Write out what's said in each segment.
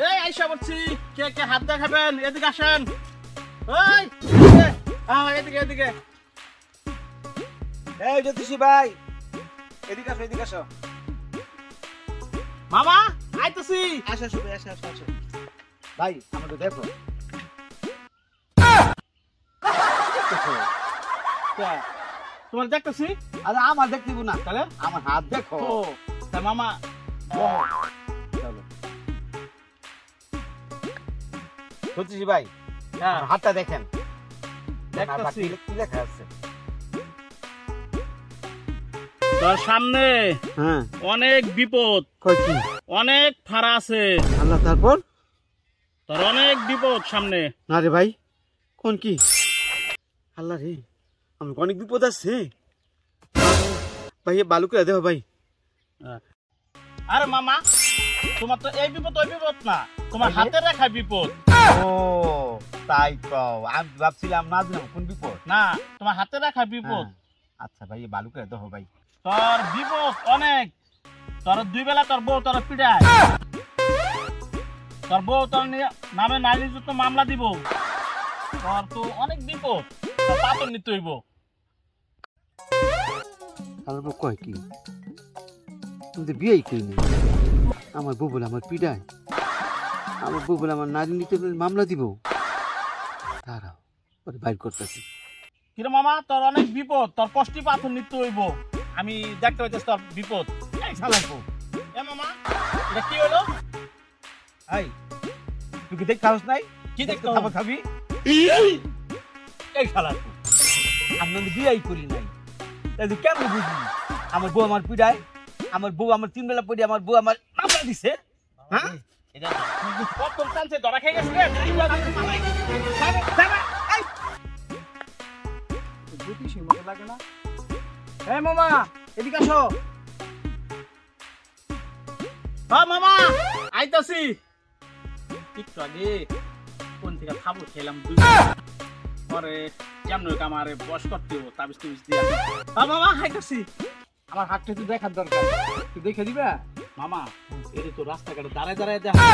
এই আইসা বলছি, কে কে হাত দেখাবেন? এদিকে আসেন। ওই এদিকে এদিকে। এই জ্যোতিষী ভাই, এদিকে আসো, এদিকে আসো। মামা আইতেছি। আসো আসো আসো আসো আসো। ভাই আমাকে দেখো। তোমার দেখতেছি। আরে আমার দেখতে দিব না, তাহলে আমার হাত দেখো। ও তা মামা চলো জ্যোতিষী ভাই, হ্যাঁ আমার হাতটা দেখেন। দেখতেছি। কি লেখা আছে? তোর সামনে হ্যাঁ, অনেক বিপদ, কই কি? অনেক ফাড়া আছে। আল্লাহ, তারপর? তোর অনেক বিপদ সামনে। না রে ভাই, কোন কি? আল্লাহ রে, আমি অনেক বিপদ আছে ভাই, ভালো করে দেখো ভাই। আরে মামা, তোমার তো এই বিপদ ওই বিপদ না, তোমার হাতে রাখা বিপদ। ও তাই কও, আমি ভাবছিলাম না জানো কোন বিপদ। না, তোমার হাতে রাখা বিপদ। আচ্ছা ভাই, ভালো করে দেখো ভাই। তোর বিপদ অনেক। তোর দুই বেলা তোর বউ তোর পিড়ায়। তোর বউ তোর নামে নারী যুক্ত মামলা দিব। তোর তো অনেক বিপদ, তোর পাথর নিতে হইব। তারপর কয় কি? তুমি তো বিয়েই করিনি। আমার বউ বলে আমার পিড়ায়, আমার বউ বলে আমার নারী নিতে মামলা দিব। দাঁড়াও, ওরে বাইর করতেছি। কিরে মামা, তোর অনেক বিপদ, তোর কষ্টি পাথর নিতে হইব। আমি দেখতে পাইতেছি তোর বিপদ। এই শালাকো, এ মামা এটা কি হলো? এই তুই কি দেখ খাওস নাই? কি দেখতে খাবো খাবি? এই শালাকো, আমি বিয়েই করি নাই, তাই কেমন বুঝলি? আমার বউ আমার পিড়ায়, আমার বউ আমার 3 বেলা পড়ি, আমার বউ আমার মামলা দিছে। হ্যাঁ, এটা প্রথম চান্সে ধরা খেয়ে গেছে রে। জ্যোতিষীর মতো লাগে না? এই মামা, এদিকে আসো। হ্যাঁ মামা আইতাছি। একটু আগে কোন থেকে খাবো খেলাম, দুই পরে কেমন আমারে বস করতে হবো, তাবিজ তুবিজ দিয়া। হ্যাঁ মামা আইতাছি। আমার হাতটা একটু দেখার দরকার, তুই দেখে দিবা? মামা এটা তো রাস্তাঘাটে দাঁড়ায় দাঁড়ায় দেখা,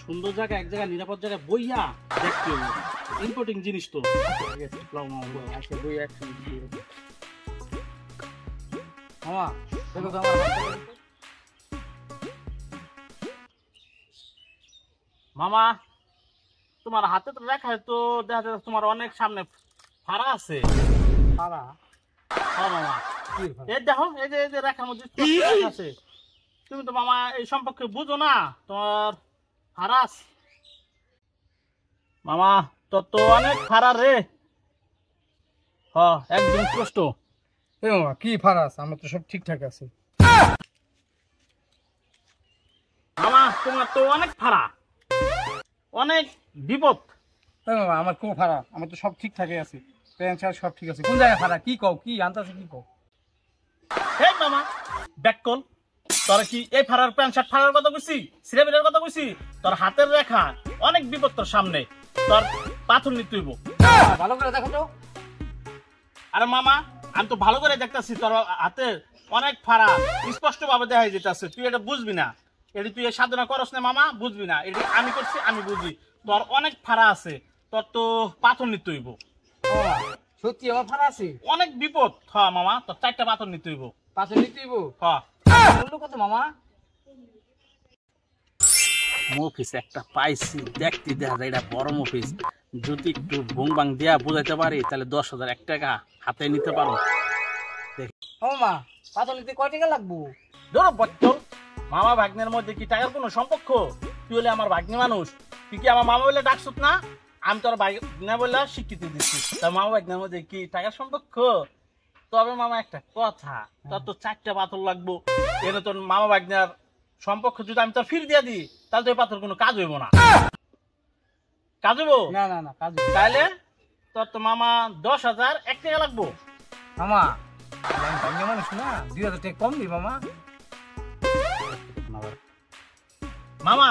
সুন্দর জায়গা, এক জায়গায় নিরাপদ জায়গায় বইয়া দেখতে হবে। ইম্পোর্টিং জিনিস তো। মামা দেখো তো আমার হাতটা। মামা তোমার হাতে তো রেখা তো দেখা যাচ্ছে তোমার অনেক সামনে ফাড়া আছে। ফাড়া? হ্যাঁ মামা, কি এই দেখো, এই যে রেখার মধ্যে রেখা আছে। তুমি তো মামা এই সম্পর্কে বুঝো না, তোমার ফারাস। মামা তোর তো অনেক ফাড়া রে। হ্যাঁ একদম কষ্ট। এই মামা কি ফারাস? আমার তো সব ঠিকঠাক আছে। মামা তোমার তো অনেক ফাড়া, অনেক বিপদ। এই মামা আমার কোন ফাড়া? আমার তো সব ঠিকঠাকই আছে, প্যান্ট শার্ট সব ঠিক আছে। কোন জায়গায় ফাড়া? কি কও, কি আনতাছে কি কও? এই মামা ব্যাক কল, তোর কি এই ফাড়ার প্যান্ট শার্ট ফাড়ার কথা কইছি, সিরাবিলের কথা কইছি? তোর হাতের রেখা অনেক বিপদ তোর সামনে, তোর পাথর নিতে হইব। ভালো করে দেখো তো। আরে মামা আমি তো ভালো করে দেখতেছি, তোর হাতের অনেক ফাড়া স্পষ্ট ভাবে দেখা যেতেছে। তুই এটা বুঝবি না, এটি তুই সাধনা করস না মামা, বুঝবি না। এটি আমি করছি, আমি বুঝি। তোর অনেক ফাড়া আছে, তোর তো পাথর নিতে হইব। সত্যি আমার ফাড়া আছে? অনেক বিপদ। হ্যাঁ মামা, তোর 4টা পাথর নিতে হইব। পাথর নিতে হইব? হ্যাঁ। মূল্য কত মামা? মফিস একটা পাইছি, দেখতে দেখা যায় এটা বড় মফিস। যদি একটু ভুং বাং দেয়া বোঝাইতে পারি তাহলে 10,001 টাকা হাতে নিতে পারো। ও মামা, পাথর নিতে কয় টাকা লাগবো? ধরো বচ্চল, মামা ভাগ্নের মধ্যে কি টাকার কোনো সম্পর্ক? তুই হলে আমার ভাগ্নি মানুষ, তুই কি আমার মামা বলে ডাকছত না? আমি তোর ভাগ্নে বলে স্বীকৃতি দিচ্ছি, তোর মামা ভাগ্নের মধ্যে কি টাকার সম্পর্ক? তবে মামা একটা কথা, তোর তো 4টা পাথর লাগবো। এনে তোর মামা ভাগ্নের সম্পর্ক যদি আমি তোর ফির দিয়া দিই, তাহলে তো এই পাথর কোনো কাজ হইব না। কাজ হইব না না না, কাজ তাহলে তোর তো মামা 10,001 টাকা লাগবো। মামা আমি ভাঙ্গা মানুষ না, 2,000 টাকা কম দিই মামা। মামা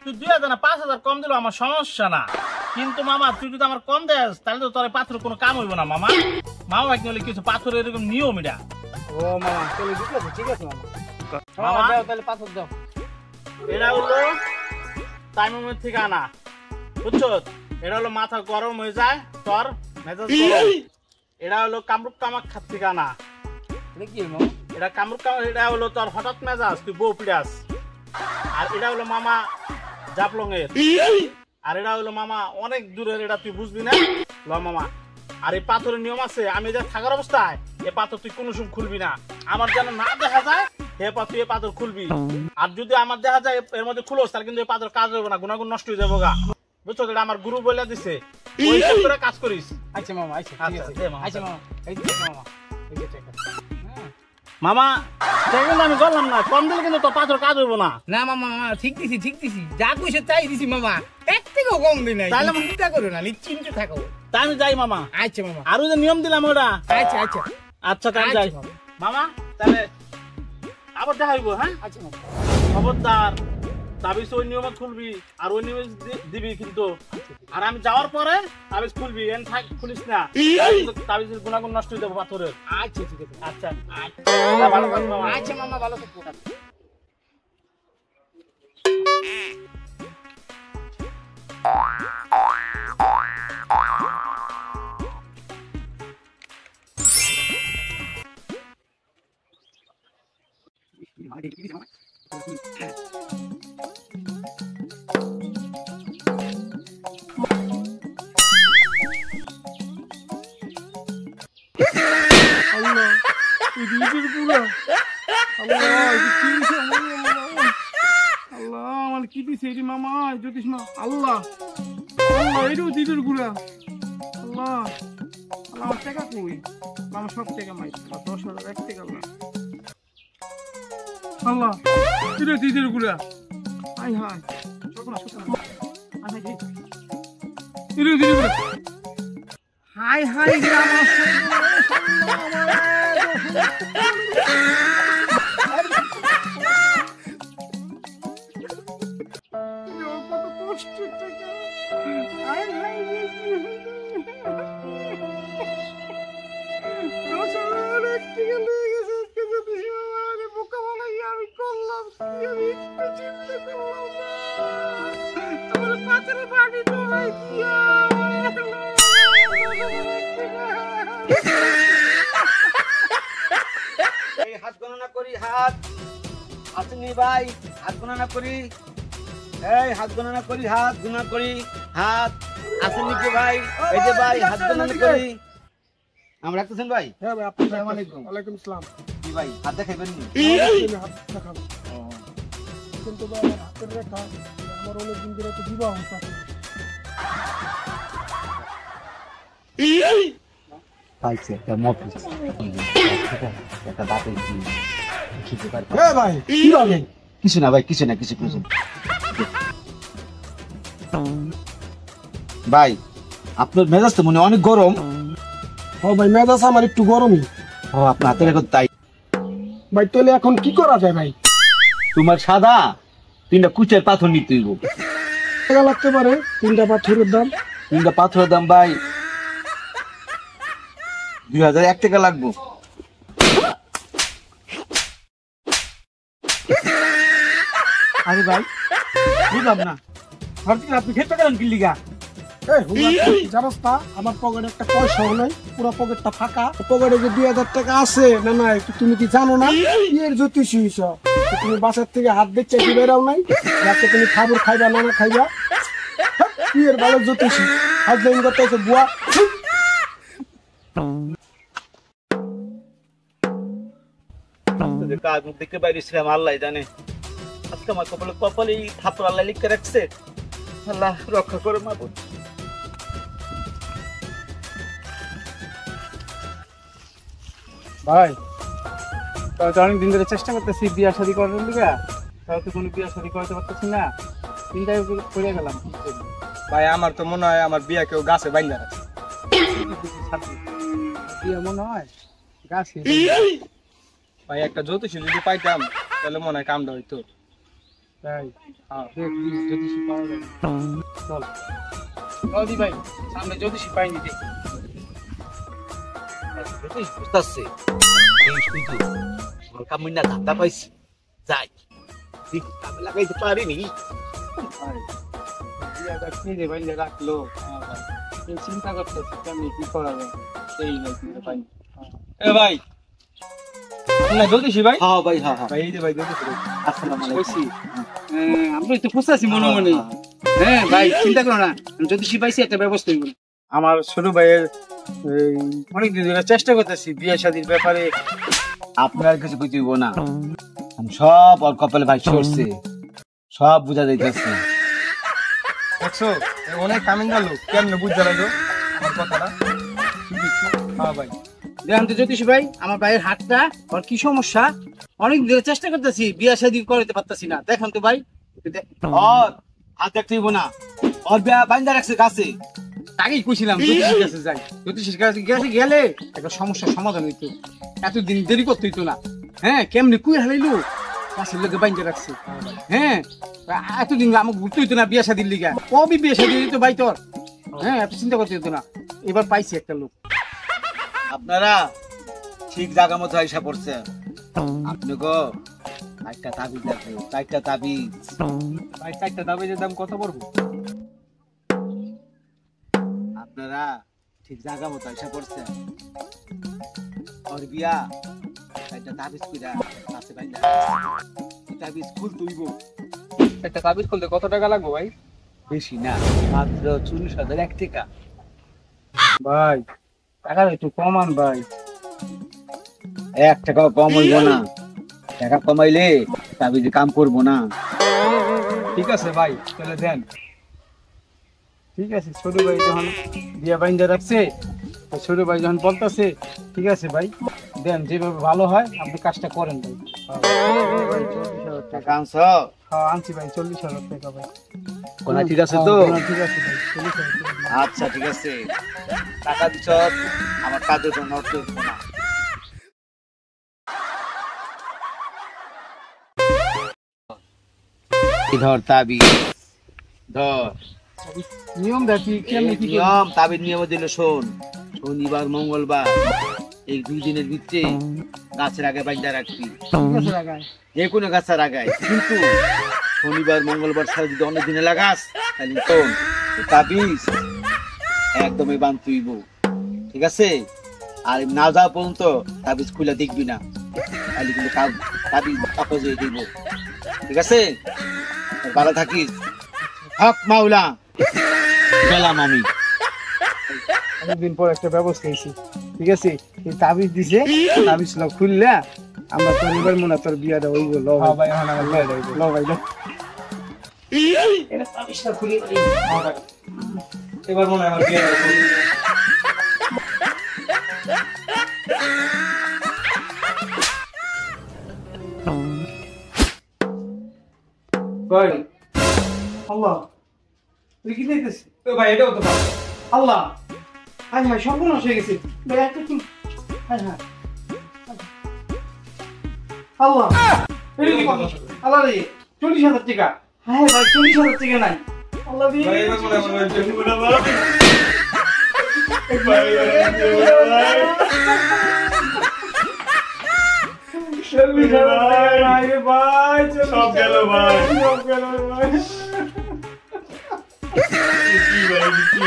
তুই 2,000 না 5,000 কম দিলেও আমার সমস্যা না, কিন্তু মামা তুই যদি আমার কম দেস তাহলে তো তোর পাথর কোনো কাম হইব না মামা। মামা ভাগ্নে হলে কিছু পাথর এরকম নিয়ম এটা। ও মামা চলে ঠিক আছে মামা। মামা দাও তাহলে পাথর দাও। এটা হলো তাইমের থেকে আনা, বুঝছো? এটা হলো মাথা গরম হয়ে যায়, তোর মেজাজ গরম। এটা হলো কামরূপ কামাখ্যার থেকে আনা। এটা কামরূপ এটা হলো তোর হঠাৎ মেজাজ, তুই বউ পিড়াস। আর এটা হলো মামা জাফলং এর। আর এটা হলো মামা অনেক দূরের, এটা তুই বুঝবি না। ল মামা, আর এই পাথরের নিয়ম আছে, আমি যা থাকার অবস্থায় এ পাথর তুই কোনো সময় খুলবি না। আমার যেন না দেখা যায় তুই এ পাথর খুলবি। আর যদি আমার দেখা যায় এর মধ্যে খুলোস, তাহলে কিন্তু এই পাথর কাজ হবে না, গুণাগুণ নষ্ট হয়ে যাবো গা, বুঝছো? এটা আমার গুরু বলে দিছে, ওই করে কাজ করিস। আচ্ছা মামা, আচ্ছা ঠিক আছে। আচ্ছা মামা, এই যে মামা, এই যে টাকা। মামা কিন্তু আমি বললাম না, কম দিলে কিন্তু তোর পাথর কাজ হইব না। না মামা, মামা ঠিক দিছি, যা কইছে তাই দিছি মামা, এক থেকেও কম দিই নাই। তাহলে তুমি চিন্তা করো না, নিশ্চিন্তে থাকো। তাই আমি যাই মামা। আচ্ছা মামা, আরো যে নিয়ম দিলাম ওটা। আচ্ছা আচ্ছা আচ্ছা তাই যাই মামা, তাহলে আবার দেখা হইব। হ্যাঁ আচ্ছা মামা, খবরদার তাবিজ ওই নিয়মে খুলবি, আর ওই নিয়মে দিবি কিন্তু। আর আমি যাওয়ার পরে তাবিজ খুলবি, এন থাক খুলিস না, তাবিজের গুণাগুণ নষ্ট হয়ে যাবো পাথরের। আচ্ছা ঠিক আছে। আচ্ছা ভালো থাকবি মামা। আচ্ছা মামা, ভালো থাকো। আল্লাহ, এই দুইটার পুরা আল্লাহ, এটা কি দিছে আল্লাহ, আমার কি দিছে এটি মামা, জ্যোতিষ মা, আল্লাহ আল্লাহ, এটাও দিদের গুড়া আল্লাহ। আল্লাহ, আমার টাকা কই? আমার সব টাকা মাই, 10,000 এক টাকা না আল্লাহ, এটা দিদের গুড়া। আই হাই, সকনা এটা দিদের গুড়া। হাই হাই আমার কত কষ্টের টাকা। হাই হাই বোকা বানাই আমি করলাম কি? আমি একটু চিন্তা করলাম না, আমার পাথরে বাড়ি ডোবাই দিয়া এই হাত গণনা করি, হাত আসেনি ভাই, হাত গণনা করি। এই হাত গণনা করি, হাত গণনা করি, হাত আসেনি কি ভাই? এই যে ভাই হাত গণনা করি। আমরা রাখতেছেন ভাই? হ্যাঁ ভাই, আসসালামু আলাইকুম। ওয়ালাইকুম আসসালাম। কি ভাই হাত দেখাইবেন নি? হাত দেখাবো কিন্তু ভাই আমার হাতের রেখা, আমার অনেকদিন ধরে তো বিবাহ হচ্ছে। পাইছে একটা মফিস, একটা বাপের কি কিছু পারে? এ ভাই কি লাগে? কিছু না ভাই, কিছু না, কিছু কিছু ভাই, আপনার মেজাজ তো মনে হয় অনেক গরম। ও ভাই, মেজাজ আমার একটু গরমই। ও আপনার হাতের রেখা তাই। ভাই তাহলে এখন কি করা যায় ভাই? তোমার সাদা 3টা কুচের পাথর নিতে হইব। টাকা লাগতে পারে 3টা পাথরের দাম? 3টা পাথরের দাম ভাই 2001 টাকা লাগবো। আরে ভাই বুঝলাম না, আপনি খেতে গেলেন কি লিগা? জানোস না, আমার পকেটে একটা পয়সাও নাই, পুরো পকেটটা ফাঁকা। পকেটে যে 2000 টাকা আছে না, না তুমি কি জানো না এর জ্যোতিষী হইছ? তুমি বাসার থেকে হাত দেখতে কি বেরাও নাই, যাতে তুমি খাবার খাইবা না না খাইবা। কি এর ভালো জ্যোতিষী, হাত লাইন করতে আছে বুয়া। কাজ দেখতে বাইরেছিলাম, আল্লাহ জানে। আজকে আমার কপালে ঠাকুর আল্লাহ লিখে রাখছে। আল্লাহ রক্ষা করে মা। ভাই তাহলে তো অনেকদিন ধরে চেষ্টা করতেছি বিয়া শাদী করার লিগা, তাহলে তো কোনো বিয়া শাদী করতে পারতেছি না, চিন্তায় পড়ে গেলাম। ভাই আমার তো মনে হয় আমার বিয়া কেউ গাছে বাইন্দা আছে। বিয়া মনে হয় গাছে। ভাই একটা জ্যোতিষী যদি পাইতাম তাহলে মনে হয় কামটা হইতো। তাই দেখবি জ্যোতিষী পাওয়া যাবে। চল দি ভাই, সামনে জ্যোতিষী পাইনি দেখ। বুঝতেছে এই শুধু আমার কামড় না ধান্দা পাইছি, যাই কামে লাগাইতে পারিনি। বিয়াটা ছেড়ে বাইরে রাখলো এই চিন্তা করতেছি কেমনি কি করা যায় এই নাই কিন্তু ভাই এ ভাই না জ্যোতিষী ভাই হ্যাঁ ভাই হ্যাঁ হ্যাঁ ভাই এই যে ভাই জ্যোতিষী ভাই। আসসালামু আলাইকুম কইছি আমরা তো ফুসাছি মনে মনে হ্যাঁ ভাই চিন্তা করো না যদি শিপাইছি একটা ব্যবস্থা হইব আমার ছোট ভাইয়ের অনেকদিন ধরে চেষ্টা করতেছি বিয়ে শাদীর ব্যাপারে আপনার কিছু বুঝিব না আমি সব ওর কপালে ভাই সরছে সব বুঝা যাইতেছে দেখছো এ অনেক কামিং গেল কেমনে বুঝতে লাগলো আমার কথাটা হ্যাঁ ভাই দেখেন তো জ্যোতিষ ভাই আমার ভাইয়ের হাতটা ওর কি সমস্যা অনেক ধরে চেষ্টা করতেছি বিয়ে শাদী করতে পারতেছি না দেখেন তো ভাই ওর হাত দেখতে হইব না ওর বিয়া বাইন্দা রাখছে গাছে আগেই কইছিলাম জ্যোতিষীর কাছে যাই জ্যোতিষীর কাছে গেলে একটা সমস্যার সমাধান হইতো এতদিন দেরি করতে হইতো না হ্যাঁ কেমনি কুই হারাইলো গাছের লোকে বাইন্দা রাখছে হ্যাঁ এতদিন আমাকে ঘুরতে হইতো না বিয়ে শাদীর লিগা কবি বিয়ে শাদী হইতো ভাই তোর হ্যাঁ এত চিন্তা করতে হইতো না এবার পাইছি একটা লোক আপনারা ঠিক জায়গা মতো আইসা পড়ছে আপনি গো একটা তাবিজ লাগবে একটা তাবিজ ভাই চারটা দাবিজের দাম কত পড়বো আপনারা ঠিক জায়গা মতো আইসা পড়ছে ওর বিয়া একটা তাবিজ কইরা কাছে বাইন্দা তাবিজ খুল তুইব একটা তাবিজ খুলতে কত টাকা লাগবে ভাই বেশি না মাত্র 40,001 টাকা ভাই টাকাটা একটু কমান ভাই 1 টাকাও কম হইব না টাকা কমাইলে তাবিজে কাম করব না ঠিক আছে ভাই তাহলে দেন ঠিক আছে ছোট ভাই যখন বিয়া বাইন্দা রাখছে তো ছোট ভাই যখন বলতেছে ঠিক আছে ভাই দেন যেভাবে ভালো হয় আপনি কাজটা করেন ভাই ভাই 40,000 টাকা টাকা আনছ হ্যাঁ আনছি ভাই 40,000 টাকা ভাই কোনা ঠিক আছে তো হ্যাঁ, ঠিক আছে ভাই 40,000 টাকা। আচ্ছা ঠিক আছে টাকা দিছ আমার কাজের জন্য অর্থ দিব না ধর তাবিজ ধর নিয়ম দেখি কেমনি কি করবো? নিয়ম তাবিজ নিয়ম দিল শোন শনিবার মঙ্গলবার এই 2 দিনের ভিতরে গাছের আগে বাইন্দা রাখবি ঠিক আছে লাগাই যে কোনো গাছের আগায় কিন্তু শনিবার মঙ্গলবার ছাড়া যদি অন্য দিনে লাগাস তাহলে শোন এই তাবিজ একদমই বান তুইব ঠিক আছে আর না যাওয়া পর্যন্ত তাবিজ খুলে দেখবি না তাহলে কিন্তু তাবিজ কাগজ হয়ে দিব ঠিক আছে ভালো থাকিস হক মাওলা গেলাম আমি অনেকদিন পর একটা ব্যবস্থা হয়েছে ঠিক আছে এই তাবিজ দিছে তাবিজ লো খুললা আমরা তো এবার মনে হয় তোর বিয়াটা হইব লো হ্যাঁ ভাই এখন আমার বিয়ে হইব লো ভাই লো এটা তাবিজটা খুলি হ্যাঁ ভাই এবার মনে হয় আমার বিয়ে হইব ভাই আল্লাহ তুই কি দেখতেছিস তো ভাই এটাও তো ভালো আল্লাহ হায় হায় সর্বনাশ হয়ে গেছে ভাই একটা কি হায় হায় আল্লাহ আল্লাহ রে 40,000 টাকা হ্যাঁ ভাই 40,000 টাকা নাই আল্লাহ রে ভাই এবার মনে হয় আমার বিয়ে হইব না ভাই সব গেল ভাই সব গেল ভাই কি ভাই কি